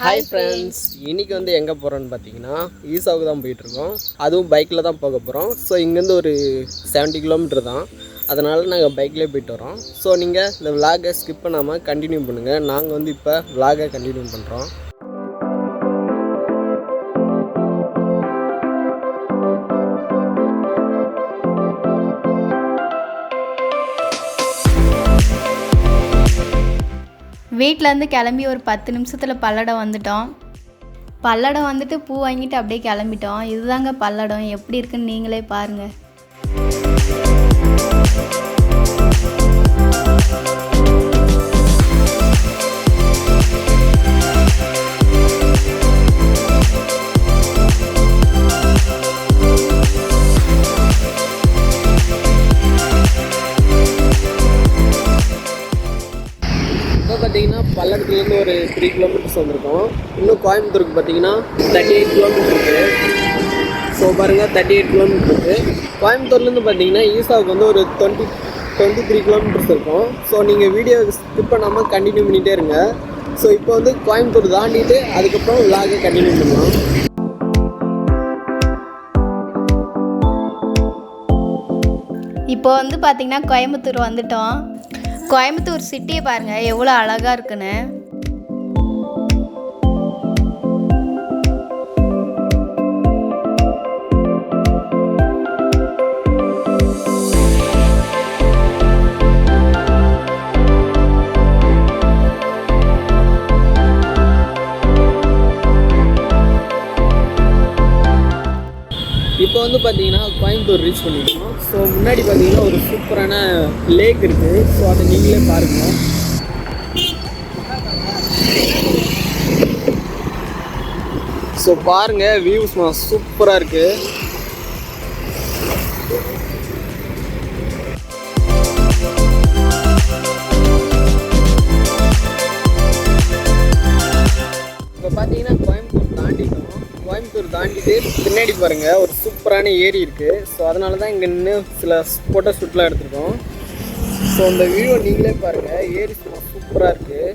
Hi friends, இன்றைக்கி எங்கே போகிறோன்னு பார்த்தீங்கன்னா ஈசாவுக்கு தான் போயிட்டுருக்கோம். அதுவும் பைக்கில் தான் போக போகிறோம். ஸோ இங்கேருந்து ஒரு 70 கிலோமீட்டர் தான். அதனால் நாங்கள் பைக்லேயே போயிட்டு வரோம். ஸோ நீங்கள் இந்த விலாகை ஸ்கிப் பண்ணாமல் கண்டினியூ பண்ணுங்கள். நாங்கள் இப்போ விலாகை கண்டினியூ பண்ணுறோம். வீட்டிலேருந்து கிளம்பி ஒரு 10 நிமிஷத்தில் பல்லடம் வந்துட்டோம். பல்லடம் வந்துட்டு பூ வாங்கிட்டு அப்படியே கிளம்பிட்டோம். இதுதாங்க பல்லடம், எப்படி இருக்குன்னு நீங்களே பாருங்கள். பார்த்தீங்கன்னா பல்லடத்துலேருந்து ஒரு 3 கிலோமீட்டர்ஸ் வந்திருக்கோம். இன்னும் கோயம்புத்தூருக்கு பார்த்தீங்கன்னா 38 கிலோமீட்டர் இருக்குது. ஸோ பாருங்கள், 38 கிலோமீட்டர் இருக்குது. கோயம்புத்தூர்லேருந்து பார்த்தீங்கன்னா ஈசாவுக்கு ஒரு 23 கிலோமீட்டர்ஸ் இருக்கும். ஸோ நீங்கள் வீடியோ ஸ்கிப் பண்ணாமல் கண்டினியூ பண்ணிகிட்டே இருங்க. ஸோ இப்போ கோயம்புத்தூர் தாண்டிட்டு அதுக்கப்புறம் விலாகை கண்டினியூ பண்ணலாம். இப்போ பார்த்தீங்கன்னா கோயம்புத்தூர் வந்துட்டோம். கோயம்புத்தூர் சிட்டியை பாருங்கள் எவ்வளோ அழகாக இருக்குன்னு. இப்போ பார்த்தீங்கன்னா கோயம்புத்தூர் ரீச் பண்ணிட்டோம். ஸோ முன்னாடி பார்த்தீங்கன்னா ஒரு சூப்பரான லேக் இருக்குது. ஸோ அதை நீங்களே பாருங்கள். ஸோ பாருங்கள், வியூஸ் சூப்பராக இருக்குது. இப்போ பார்த்தீங்கன்னா கோயம்புத்தூர் தாண்டிட்டு பின்னாடி பாருங்கள் ஒரு சூப்பரான ஏரி இருக்குது. ஸோ அதனால தான் இங்கே நின்று சில ஃபோட்டோ ஷூட்லாம் எடுத்துருக்கோம். ஸோ அந்த வியூவை நீங்களே பாருங்கள், ஏரி சூப்பராக இருக்குது.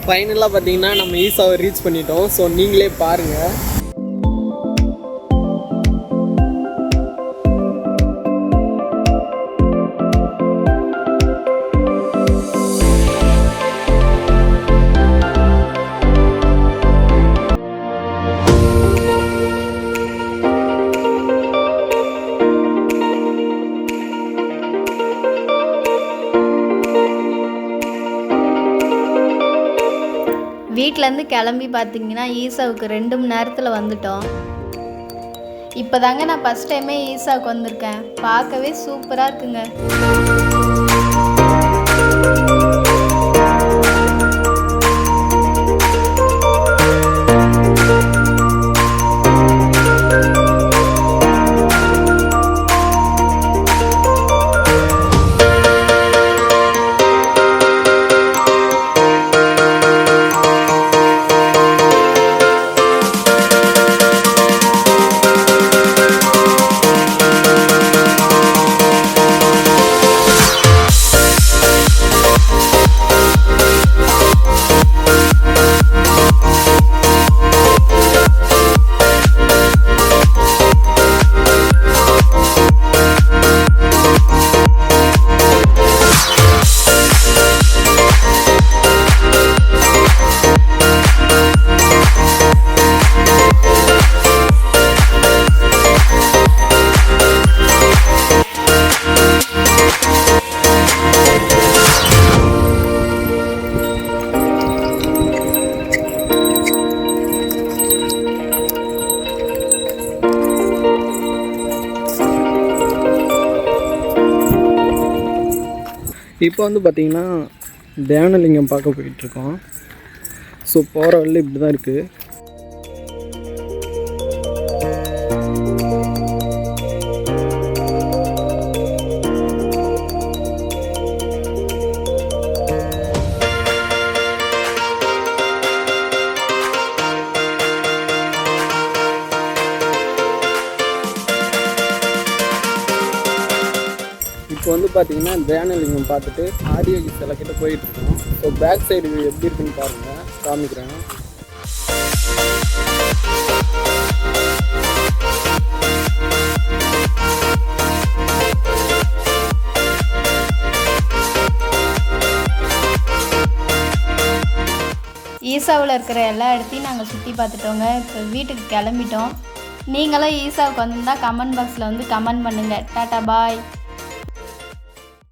ஃபைனலாக பார்த்தீங்கன்னா நம்ம ஈசாவை ரீச் பண்ணிட்டோம். ஸோ நீங்களே பாருங்கள். வீட்டிலேருந்து கிளம்பி பார்த்தீங்கன்னா ஈசாவுக்கு 2 மணி நேரத்தில் வந்துட்டோம். இப்போ தாங்க நான் ஃபஸ்ட் டைமே ஈசாவுக்கு வந்திருக்கேன். பார்க்கவே சூப்பராக இருக்குங்க. இப்போ வந்து பார்த்திங்கன்னா தியானலிங்கம் பார்க்க போயிட்டுருக்கோம். ஸோ போகிற வழியில் இப்படி தான் இருக்குது. இப்போ வந்து பார்த்தீங்கன்னா தியானலிங்கம் பார்த்துட்டு ஆதியோகி சிலை கிட்ட போயிட்டுருக்கோம். ஸோ பேக் சைடு எப்படி இருக்குன்னு பாருங்கள், காமிக்கிறேன். ஈசாவில் இருக்கிற எல்லா இடத்தையும் நாங்கள் சுற்றி பார்த்துட்டோங்க. இப்போ வீட்டுக்கு கிளம்பிட்டோம். நீங்களும் ஈசாவுக்கு வந்திருந்தால் கமெண்ட் பாக்ஸில் வந்து கமெண்ட் பண்ணுங்கள். டாட்டா பாய்.